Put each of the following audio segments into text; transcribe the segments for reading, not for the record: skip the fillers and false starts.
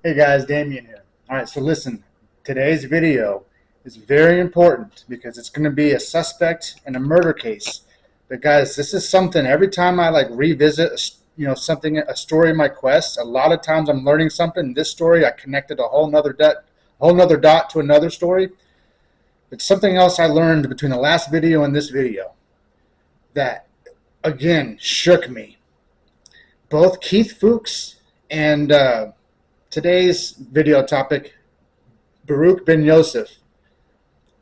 Hey guys, Damien here. All right, so listen, today's video is very important because it's going to be a suspect in a murder case. But guys, this is something every time I revisit, something, a story in my quest. A lot of times I'm learning something. In this story, I connected a whole nother dot to another story. But something else I learned between the last video and this video that again shook me. Both Keith Fuchs and today's video topic, Baruch Ben-Yosef,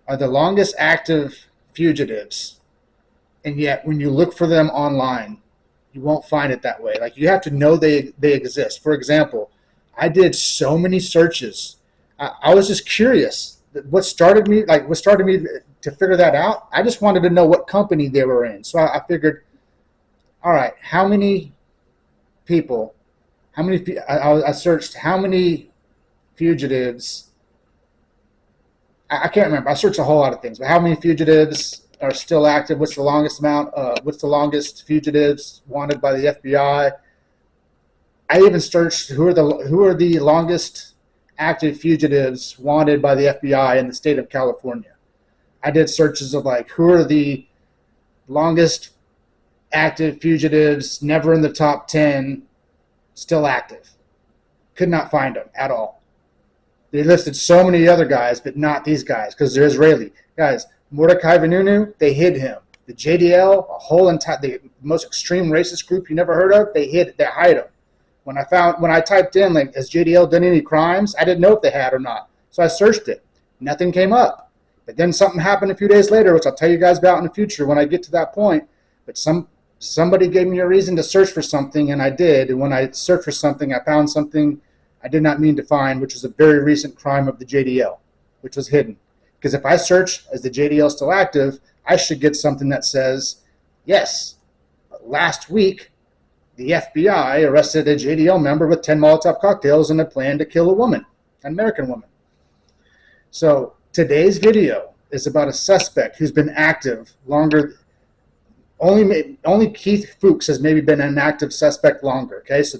are the longest active fugitives, and yet when you look for them online, you won't find it that way. Like, you have to know they exist. For example, I did so many searches. I was just curious. What started me to figure that out? I just wanted to know what company they were in. So I figured, all right, how many people? I searched how many fugitives. I can't remember. I searched a whole lot of things, but how many fugitives are still active? What's the longest amount? What's the longest fugitives wanted by the FBI? I even searched who are the longest active fugitives wanted by the FBI in the state of California. I did searches of who are the longest active fugitives, never in the top 10, still active. Could not find them at all. They listed so many other guys, but not these guys because they're Israeli. Guys, Mordecai Vanunu, they hid him. The JDL, the most extreme racist group you never heard of, they hide him. When I typed in, has JDL done any crimes? I didn't know if they had or not. So I searched it. Nothing came up. But then something happened a few days later, which I'll tell you guys about in the future when I get to that point. But somebody gave me a reason to search for something, and I did. And when I searched for something, I found something I did not mean to find, which was a very recent crime of the JDL, which was hidden. Because if I search, is the JDL still active, I should get something that says, yes, last week, the FBI arrested a JDL member with 10 Molotov cocktails and a plan to kill a woman, an American woman. So today's video is about a suspect who's been active longer. Only Keith Fuchs has maybe been an active suspect longer. Okay, so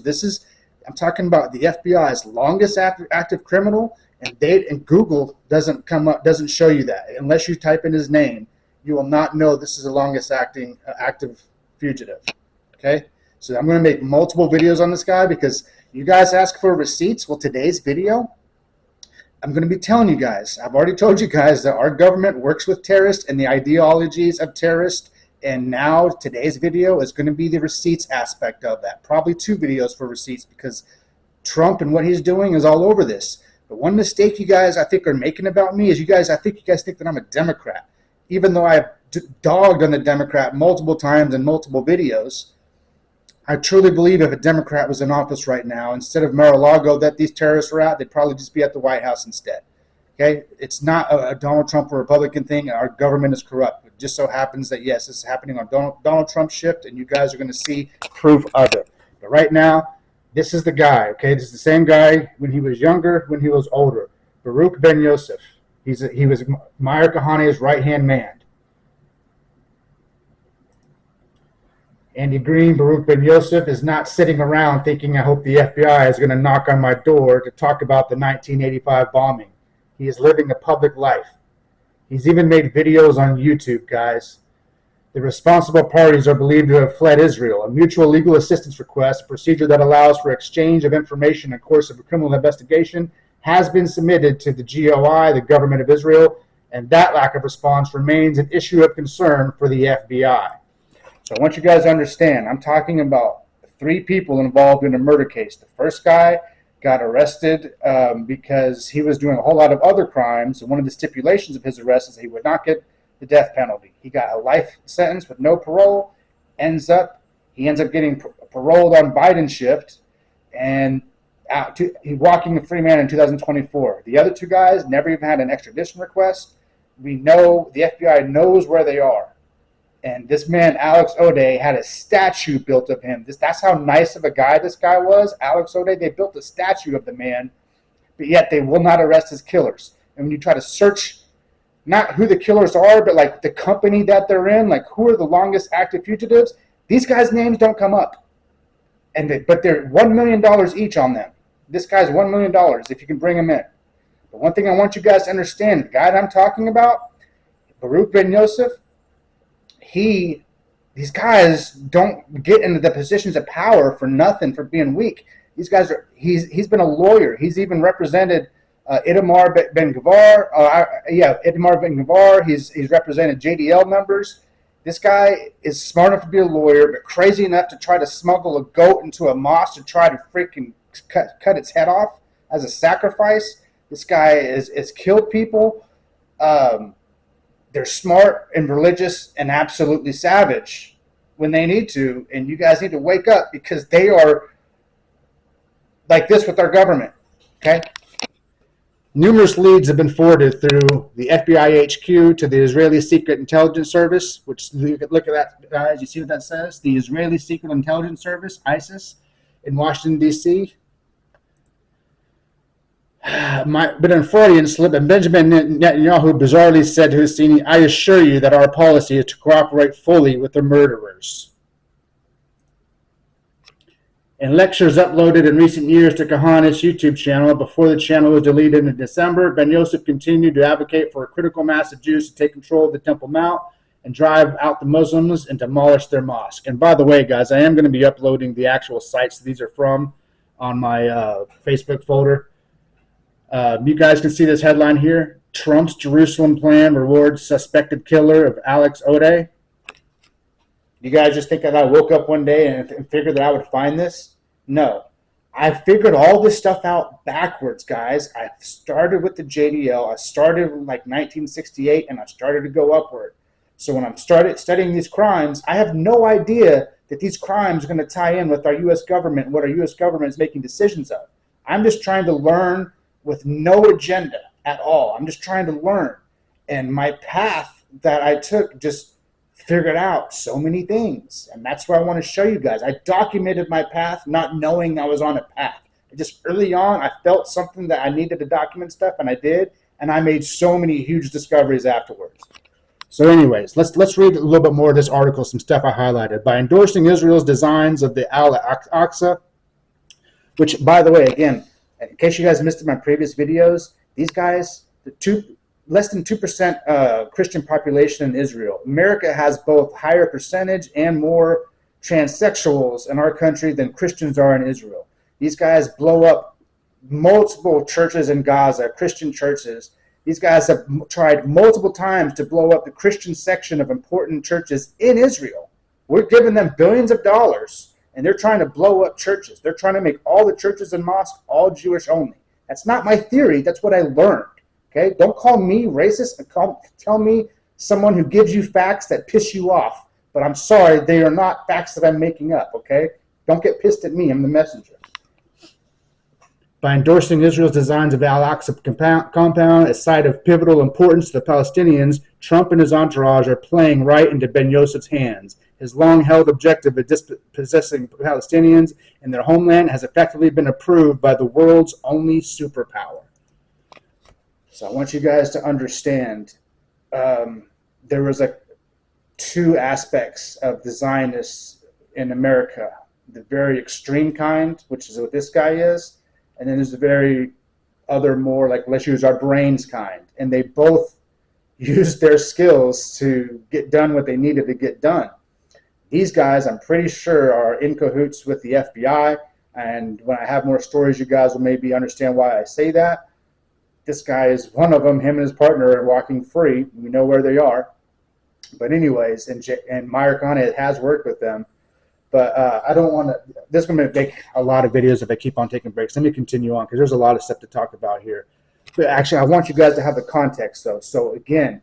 I'm talking about the FBI's longest active criminal, and Google doesn't show you that unless you type in his name. You will not know this is the longest active fugitive. Okay, so I'm going to make multiple videos on this guy because you guys ask for receipts. Well, today's video, I'm going to be telling you guys. I've already told you guys that our government works with terrorists and the ideologies of terrorists. And now today's video is going to be the receipts aspect of that. Probably 2 videos for receipts because Trump and what he's doing is all over this. But one mistake you guys, I think, are making about me is I think you guys think that I'm a Democrat. Even though I've dogged on the Democrat multiple times in multiple videos, I truly believe if a Democrat was in office right now, instead of Mar-a-Lago that these terrorists were at, they'd probably just be at the White House instead. Okay, it's not a Donald Trump or Republican thing. Our government is corrupt. It just so happens that, yes, this is happening on Donald Trump's shift, and you guys are going to see proof of it. But right now, this is the guy, okay? This is the same guy when he was younger, when he was older. Baruch Ben-Yosef. He was Meir Kahane's right-hand man. Andy Green, Baruch Ben-Yosef, is not sitting around thinking, I hope the FBI is going to knock on my door to talk about the 1985 bombing. He is living a public life. He's even made videos on YouTube, guys. The responsible parties are believed to have fled Israel. A mutual legal assistance request, a procedure that allows for exchange of information in course of a criminal investigation, has been submitted to the GOI, the government of Israel, and that lack of response remains an issue of concern for the FBI. So I want you guys to understand, I'm talking about 3 people involved in a murder case. The first guy got arrested because he was doing a whole lot of other crimes, and one of the stipulations of his arrest is that he would not get the death penalty. He got a life sentence with no parole. He ends up getting paroled on Biden's shift, and he's walking a free man in 2024. The other 2 guys never even had an extradition request. We know the FBI knows where they are. And this man, Alex O'Day, had a statue built of him. That's how nice of a guy this guy was. Alex O'Day, they built a statue of the man, but yet they will not arrest his killers. And when you try to search not who the killers are, but the company that they're in, who are the longest active fugitives, these guys' names don't come up. But they're $1 million each on them. this guy's $1 million if you can bring him in. But one thing I want you guys to understand, the guy that I'm talking about, Baruch Ben-Yosef, these guys don't get into the positions of power for nothing, for being weak. These guys are, he's been a lawyer. He's even represented Itamar Ben-Gvir. Itamar Ben-Gvir. He's represented JDL members. This guy is smart enough to be a lawyer, but crazy enough to try to smuggle a goat into a mosque to try to freaking cut its head off as a sacrifice. This guy is killed people. They're smart and religious and absolutely savage when they need to, and you guys need to wake up, because they are like this with our government, okay? Numerous leads have been forwarded through the FBI HQ to the Israeli Secret Intelligence Service, which, look at that, guys. You see what that says? The Israeli Secret Intelligence Service, ISIS, in Washington, D.C. But in Freudian slip, and Benjamin Netanyahu bizarrely said to Husseini, "I assure you that our policy is to cooperate fully with the murderers." In lectures uploaded in recent years to Kahana's YouTube channel before the channel was deleted in December, Ben-Yosef continued to advocate for a critical mass of Jews to take control of the Temple Mount and drive out the Muslims and demolish their mosque. And by the way, guys, I am going to be uploading the actual sites these are from on my Facebook folder. You guys can see this headline here: Trump's Jerusalem plan rewards suspected killer of Alex Ode. You guys just think that I woke up one day and figured that I would find this? No. I figured all this stuff out backwards, guys. I started with the JDL. I started in like 1968, and I started to go upward. So when I started studying these crimes, I have no idea that these crimes are going to tie in with our U.S. government and what our U.S. government is making decisions of. I'm just trying to learn with no agenda at all. I'm just trying to learn. And my path that I took just figured out so many things. And that's what I want to show you guys. I documented my path not knowing I was on a path. Just early on, I felt something that I needed to document stuff, and I did. And I made so many huge discoveries afterwards. So anyways, let's read a little bit more of this article, some stuff I highlighted. By endorsing Israel's designs of the Al-Aqsa, which, by the way, again, in case you guys missed it in my previous videos, these guys, less than 2% Christian population in Israel. America has both higher percentage and more transsexuals in our country than Christians are in Israel. These guys blow up multiple churches in Gaza, Christian churches. These guys have tried multiple times to blow up the Christian section of important churches in Israel. We're giving them billions of dollars, and they're trying to blow up churches. They're trying to make all the churches and mosques all Jewish only. That's not my theory. That's what I learned. Okay? Don't call me racist. Tell me someone who gives you facts that piss you off. But I'm sorry, they are not facts that I'm making up. Okay? Don't get pissed at me. I'm the messenger. By endorsing Israel's designs of the Al-Aqsa compound, a site of pivotal importance to the Palestinians, Trump and his entourage are playing right into Ben-Yosef's hands. His long-held objective of dispossessing Palestinians and their homeland has effectively been approved by the world's only superpower. So I want you guys to understand there was two aspects of the Zionists in America. The very extreme kind, which is what this guy is, and then there's the very other more like, let's use our brains kind. And they both used their skills to get done what they needed to get done. These guys, I'm pretty sure, are in cahoots with the FBI. And when I have more stories, you guys will maybe understand why I say that. This guy is one of them. Him and his partner are walking free. We know where they are. But anyways, and Meyer Khan has worked with them. But I don't want to, this is going to make a lot of videos if I keep on taking breaks. Let me continue on because there's a lot of stuff to talk about here. But actually, I want you guys to have the context, though. So again,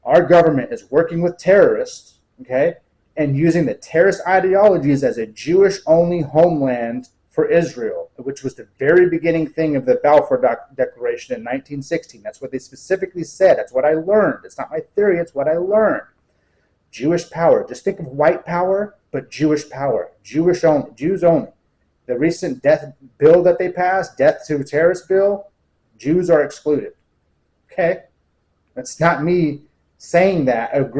our government is working with terrorists, okay, and using the terrorist ideologies as a Jewish-only homeland for Israel, which was the very beginning thing of the Balfour Declaration in 1916. That's what they specifically said. That's what I learned. It's not my theory. It's what I learned. Jewish power. Just think of white power, but Jewish power. Jewish only. Jews only. The recent death bill that they passed, death to terrorist bill, Jews are excluded. Okay? That's not me saying that.